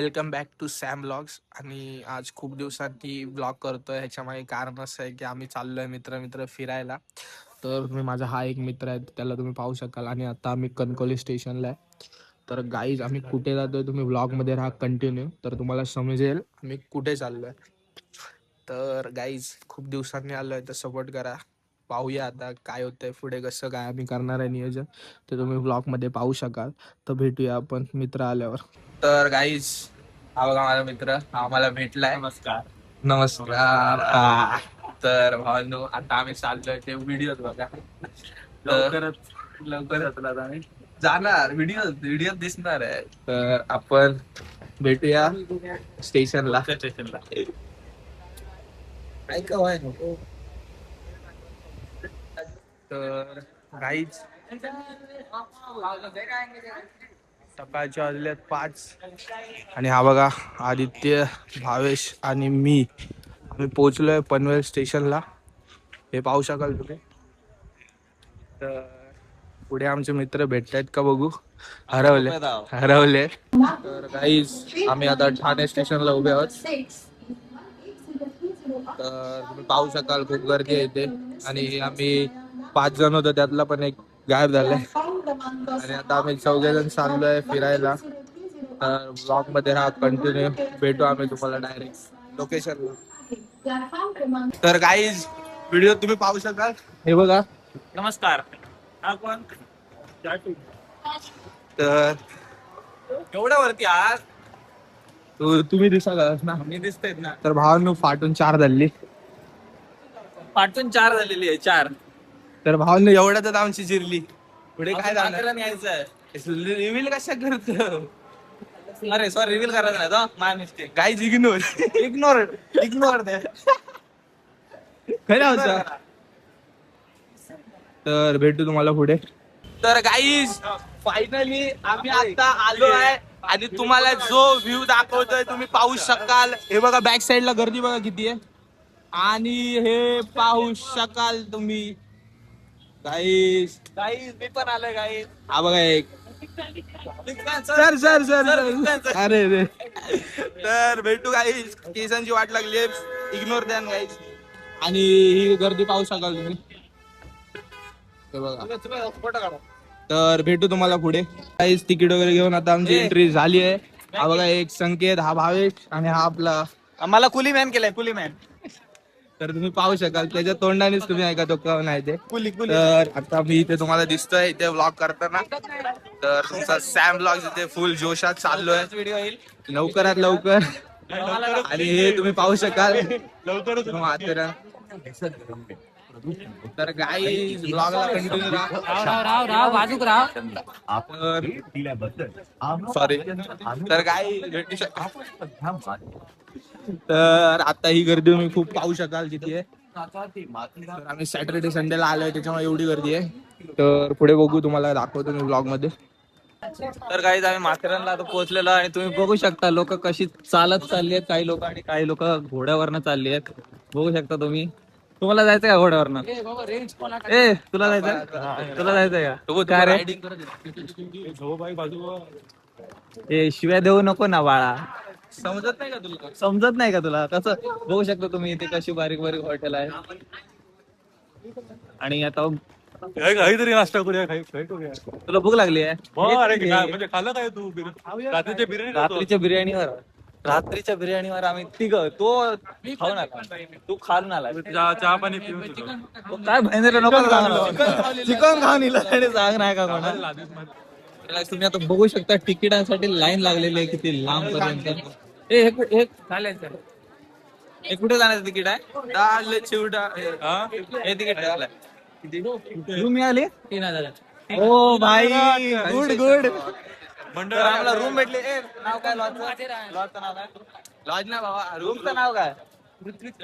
Welcome back to Sam blogs. आणि आज खूप दिवसांनी ब्लॉग करतोय. ह्याच्यामागे कारण असं आहे की आम्ही चाललोय मित्र फिरायला. तर तुम्ही माझा हा एक मित्र आहे, त्याला तुम्ही पाहू शकाल. आणि आता आम्ही कणकवली स्टेशनला आहे. तर गाईज आम्ही कुठे जातोय तुम्ही ब्लॉगमध्ये राहा कंटिन्यू, तर तुम्हाला समजेल आम्ही कुठे चाललोय. तर गाईज खूप दिवसांनी आलोय तर सपोर्ट करा. पाहूया आता काय होतंय पुढे, कसं काय आम्ही करणार आहे नियोजन, ते तुम्ही ब्लॉगमध्ये पाहू शकाल. तर भेटूया आपण मित्र आल्यावर. तर गाईज हा बघा माझा मित्र आम्हाला भेटलाय. नमस्कार. नमस्कार. तर भावांनो आता आम्ही चाललोय ते व्हिडिओ बघा. लवकरच आम्ही जाणार व्हिडिओ दिसणार आहे. तर आपण भेटूया स्टेशनला. स्टेशनला. तर गाईज सकाळचे वाजलेत 5 आणि हा बघा आदित्य, भावेश आणि मी आम्ही पोहोचलोय पनवेल स्टेशनला. हे पाहू शकाल तुम्ही. तर पुढे आमचे मित्र भेटतायत का बघू. हरवले. तर गाईज आम्ही आता ठाणे स्टेशनला उभे आहोत. तर तुम्ही पाहू शकाल खूप गर्दी आहे इथे. आणि आम्ही 5 जण होतो, त्यातला पण एक गायब झालाय. आणि आता आम्ही 4 जण चाललोय फिरायला. तर ब्लॉग मध्ये राहा कंटिन्यू. भेटू आम्ही तुम्हाला डायरेक्ट लोकेशनला. तर गाईज व्हिडिओ तुम्ही पाहू शकाल. हे बघा. नमस्कार. हा कोण? तर एवढ्या वरती आज तुम्ही दिसाल ना. मी दिसतेत ना. तर भावांनो फाटून 4 झाली. पाठवून 4 झालेली आहे. 4 तर भावांनो एवढ्यातच आमची जिरली. पुढे काय झालं माथेरान यायचंय. रिव्हील कशा करत. अरे सॉरी, रिव्हील करायचं नाही तो माय मिस्टेक. गाईज इग्नोर इग्नोर दे. खरं होतं. तर भेटू तुम्हाला पुढे. तर गाईज फायनली आम्ही आता आलो आहे आणि तुम्हाला जो व्ह्यू दाखवतोय तुम्ही पाहू शकाल. हे बघा बॅक साइडला गर्दी बघा किती आहे. आणि हे पाहू शकाल तुम्ही गाईज. मी पण आलोय गाईज. हा बघा एक. सर सर अरे रे. तर भेटू गाईज. केसांची वाट लागली, इग्नोर द्या गाईज. आणि ही गर्दी पाहू शकाल तुम्ही. हे बघा. फोटो काढा. तर भेटू तुम्हाला पुढे. काहीच तिकीट वगैरे घेऊन आता आमची एंट्री झाली आहे. हा बघा एक संकेत, हा भावेश आणि हा आपला. आम्हाला कुली मॅन केलंय. कुली मॅन. तर तुम्ही पाहू शकाल त्याच्या तोंडानेच तुम्ही ऐका तो कोण आहे ते. कुली. तर आता मी इथे तुम्हाला दिसतोय इथे व्लॉग करताना. तर तुमचा सॅम ब्लॉग इथे फुल जोशात चाललोय व्हिडिओ येईल लवकरात लवकर. आणि हे तुम्ही पाहू शकाल लवकरच. माथेरान. तर गाईज ब्लॉगला कंटिन्यू राव बाजूक राव. सॉरी. तर गाई भेटू तर आता ही गर्दी तुम्ही खूप पाहू शकाल किती आहे. तर आम्ही सॅटर्डे संडेला आलोय त्याच्यामुळे एवढी गर्दी आहे. तर पुढे बघू, तुम्हाला दाखवतो मी ब्लॉग मध्ये. तर काही आम्ही माथेरानला आता पोहोचलेलो आणि तुम्ही बघू शकता लोक कशी चालत चालली आहेत. काही लोक आणि काही लोक घोड्यावरनं चालली आहेत. बघू शकता तुम्ही. तुम्हाला जायचंय का घोड्यावरनं? ए तुला जायचंय? तुला जायचंय का? काय रे? ए शिव्या देऊ नको ना बाळा. समजत नाही का तुला? समजत नाही का तुला? कसं बघू शकता तुम्ही इथे कशी बारीक बारीक हॉटेल आहे. आणि आता काहीतरी नाश्ता करूया. तुला भूक लागली आहे? म्हणजे खाल्लं काय तू रात्रीच्या बिर्याणी रात्रीच्या बिर्याणीवर आम्ही तिघ तो खाऊन आला. तू खाऊन आला. चहा पाणी पिऊन तो काय भैंद्र नको चिकन खाऊन इला आणि सांग नाही का कोणा. तुम्ही आता बघू शकता तिकिटांसाठी लाईन लागलेली आहे किती लांब पर्यंत. हे कुठे जाण्याचं तिकीट आहे? डाल चिवडा. हे तिकीट रूम मिळाली 3,000. ओ भाई गुड गुड. मंडळ आम्हाला रूम भेटली. नाव काय लॉजचं नाव काय? लॉज ना बाबा, रूमचं नाव काय? ऋत्विक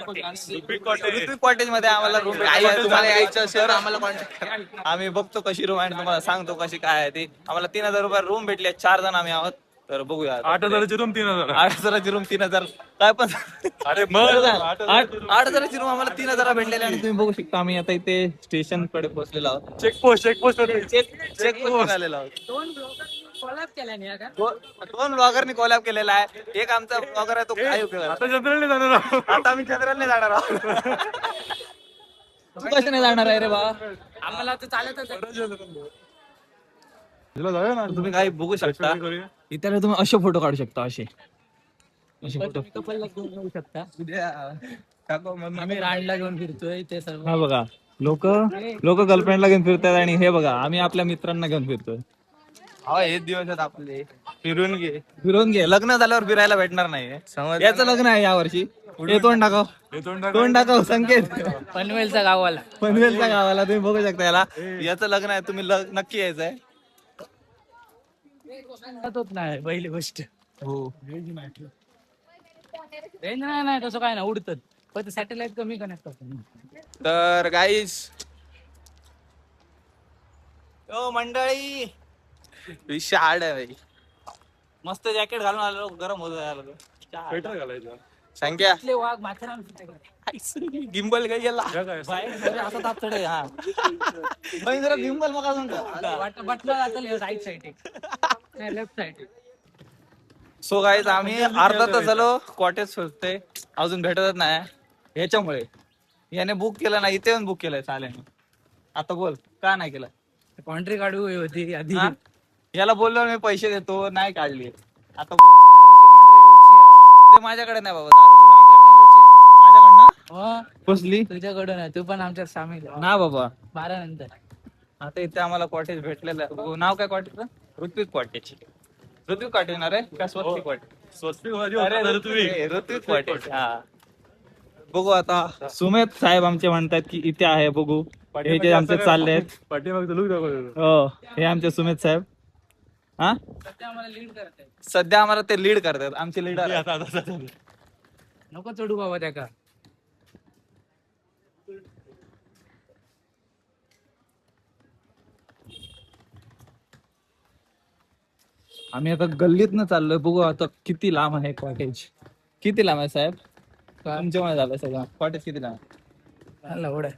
कॉटेज मध्ये आम्हाला रूम तुम्हाला यायचं असेल तर आम्हाला कॉन्टॅक्ट करा. आम्ही बघतो कशी रूम आहे आणि तुम्हाला सांगतो कशी काय आहे ती. आम्हाला 3,000 रुपये रूम भेटली. 4 जण आम्ही आहोत. तर बघूया. 8,000ची रूम 3,000. 8,000ची रूम 3,000 काय पण. अरे मग 8,000ची रूम आम्हाला 3,000 भेटलेली. आणि तुम्ही बघू शकता आम्ही आता इथे स्टेशन कडे पोहोचलेलो आहोत. चेकपोस्ट चेक पोस्ट आलेलो आहोत. दोन ब्लॉगरनी कोलॅब केलेला आहे. एक आमचा ब्लॉगर आहे तो काय उपयोग आता जनरली जाणार आहोत. आता आम्ही चंद्राला जाणार आहोत. तू कसं नाही जाणार आहे रे बा? आम्हाला तर चालतच तिला जाऊया ना. तुम्ही काही बघू शकता करूया. इथे तुम्ही असे फोटो काढू शकता. असे फोटो घेऊ शकता. टाकू मग. आम्ही रांडला घेऊन फिरतोय ते सर्व. हा बघा लोक लोक गर्लफ्रेंडला घेऊन फिरतात आणि हे बघा आम्ही आपल्या मित्रांना घेऊन फिरतोय. हा हेच दिवस आहेत आपले. फिरून घे. लग्न झाल्यावर फिरायला भेटणार नाही. याचं लग्न आहे या वर्षी. हे तोंड टाकाव हे तोंड टाक. तोंड टाकाव संकेत पनवेलचा गावाला. पनवेलच्या गावाला तुम्ही बघू शकता. याला याचं लग्न आहे. तुम्ही नक्की यायचंय. होत नाही पहिली गोष्ट. हो रेंज नाही तसं काय ना उडतात पण सॅटेलाइट कमी कनेक्ट होतं. तर गाईस ओ मंडळी विषय हार्ड आहे भाई. मस्त जॅकेट घालून आलो. गरम होत स्वेटर घालायचं. संख्या आपले वाघ माथेरान गिंबल काही गेला. या काय? असं ताप चढे. हा बाई जरा गिंबल मग बटला जातं राईट साईड नाही लेफ्ट साईड. सो गाईज आम्ही अर्धा तास झालो कॉटेज शोधते अजून भेटतच नाही. ह्याच्यामुळे याने बुक केलं नाही. इथे येऊन बुक केलंय चालेल. आता बोल का नाही केलं? कॉन्ट्री काढू होती आधी. हा? याला बोललो मी पैसे देतो नाही काढले. आता ते माझ्याकडे नाही बाबा. माझ्याकडनं कसली तुझ्याकडून आहे तू पण आमच्यात सामील ना बाबा. 12 नंतर. आता इथे आम्हाला कॉटेज भेटलेलं आहे. नाव काय कॉटेजचं? ऋत्विक कॉटेज. ऋत्विक कॉटेज ना रे का स्वस्तिक कॉटेज? स्वस्तिक भाजी अरे होता तर तुम्ही. ऋत्विक कॉटेज. हा बघू आता. सुमेध साहेब आमचे म्हणतात की इथे आहे. बघू हे जे आमचे चालले आहेत. पाठीमागचं लुक दाखवतो. हो हे आमचे सुमेध साहेब. हा सध्या आम्हाला लीड करताय. सध्या आम्हाला ते लीड करतात. आमचे लीडर आता. नको चढू बाबा त्या का. आम्ही आता गल्लीतनं चाललोय. बघू आता किती लांब आहे कॉटेज. किती लांब आहे साहेब? तुमच्यामुळे झालं सगळं. कॉटेज किती लांब आहे? एवढं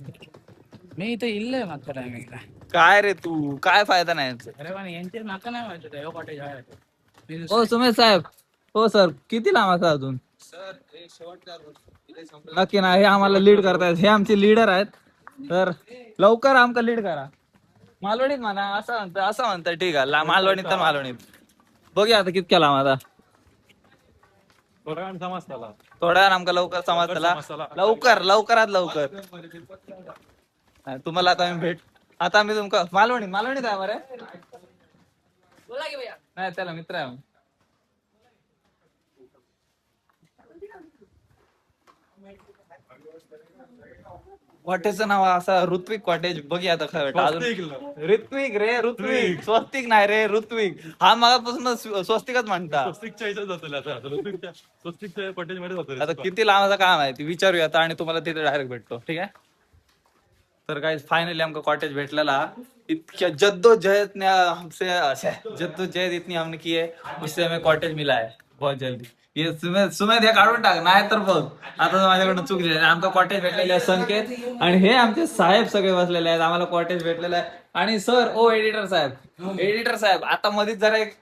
मी इथं इल्लय मागच्या टायमिंगला. काय रे तू काय फायदा नाही याचा? अरे पण यांचे नाका नाही माहिती होतं, कॉटेज आहे. हो सुमेध साहेब. हो सर किती लांब आहे असं अजून? नक्की ना. हे आम्हाला लीड करतायत. हे आमचे लीडर आहेत. तर लवकर आमका लीड करा. मालवणीत म्हणा असं म्हणतात. ठीक आहे मालवणीत तर मालवणीत. बघूया आता कितक्या लांब. आता थोडा वेळ समजता. थोड्या वेळानं आमका लवकर समजतला. लवकरात लवकर. नाही, तुम्हाला आता आम्ही आता आम्ही तुमका मालवणीत आहे बरं. बोला की भैया. नाही त्याला मित्र आहे आम्ही. कॉटेजचं नाव असं ऋत्विक कॉटेज. बघूया आता खरं अजून. ऋत्विक रे ऋत्विक. स्वस्तिक नाही रे ऋत्विक. हा मगापासून स्वस्तिकच म्हणता. स्वस्तिकच्या इथं जातो आता. स्वस्तिकच्या कॉटेज मध्ये जातो. आता किती लांबाचं काम आहे ते विचारूया आता आणि तुम्हाला तिथे डायरेक्ट भेटतो. ठीक आहे. तर काय फाइनली आमका कॉटेज भेटलेला. इतक्या जद्दोजहद ने हमसे जद्दोजहद इतनी हमने की है उससे हमें कॉटेज मिला है बहुत जल्दी. ये सुमेध हे काढून टाक नाही तर बघ आता माझ्याकडनं चुकले. आमका कॉटेज भेटलेले आहे संकेत आणि हे आमचे साहेब सगळे बसलेले आहेत. आम्हाला कॉटेज भेटलेलं आहे. आणि सर ओ एडिटर साहेब आता मध्येच जरा एक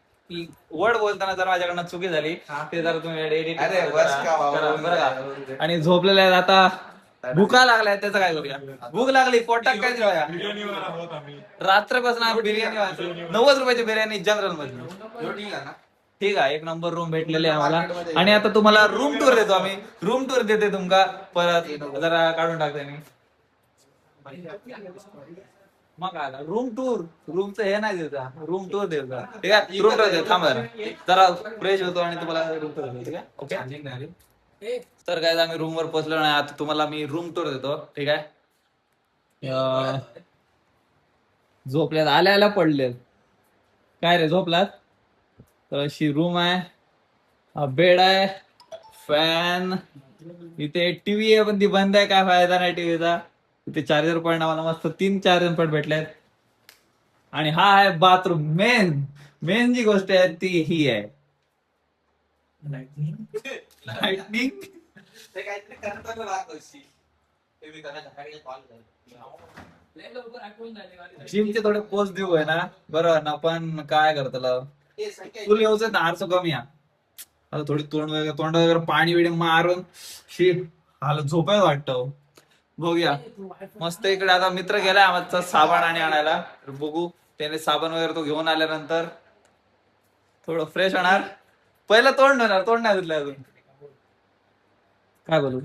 वर्ड बोलताना जर माझ्याकडनं चुकी झाली ते जरा तुम्ही एडिट बरं का. आणि झोपलेले आहेत आता. भूका लागलाय त्याचं काय करूया. भूक लागली पोटात काय जेवाया. रात्रपासून बिर्याणी 90 रुपयाची बिर्याणी जनरल मध्ये. ठीक आहे. एक नंबर रूम भेटलेले आम्हाला. आणि आता तुम्हाला रूम टूर देतो आम्ही. रूम टूर देते तुमका परत जरा काढून टाकते मी. मग आला रूम टूर. रूमचं हे नाही देता रूम टूर देता. ठीक आहे रूम टूर देतो. थांबा जरा फ्रेश होतो आणि तुम्हाला रूम टूर देतो. ठीक आहे ओके. तर काय आम्ही रूम वर पोहोचलो नाही. आता तुम्हाला मी रूम टूर देतो. ठीक आहे. झोपल्यात आल्या पडलेत. काय रे झोपलात? तर अशी रूम आहे. बेड आहे. फॅन. इथे टीव्ही आहे पण ती बंद आहे. काय फायदा नाही टीव्हीचा. इथे चार्जर पॉईंट आम्हाला मस्त 3 चार्जर पॉईंट भेटलेत. आणि हा आहे बाथरूम. मेन जी गोष्ट आहे ती ही आहे लाइटनिंग. जिमचे थोडे पोस्ट देऊ आहे ना बरोबर ना. पण काय करतलं तुला येऊच दारचं कमी या आता थोडी तोंड वगैरे पाणी बिणी मारून शीट आलं झोपायला वाटतं. बघूया मस्त इकडे आता मित्र गेलाय आमचा साबण आणि आणायला. तर बघू त्याने साबण वगैरे तो घेऊन आल्यानंतर थोडं फ्रेश होणार. पहिलं तोंड होणार, तोंड नाही धुतलं अजून. काय बोलू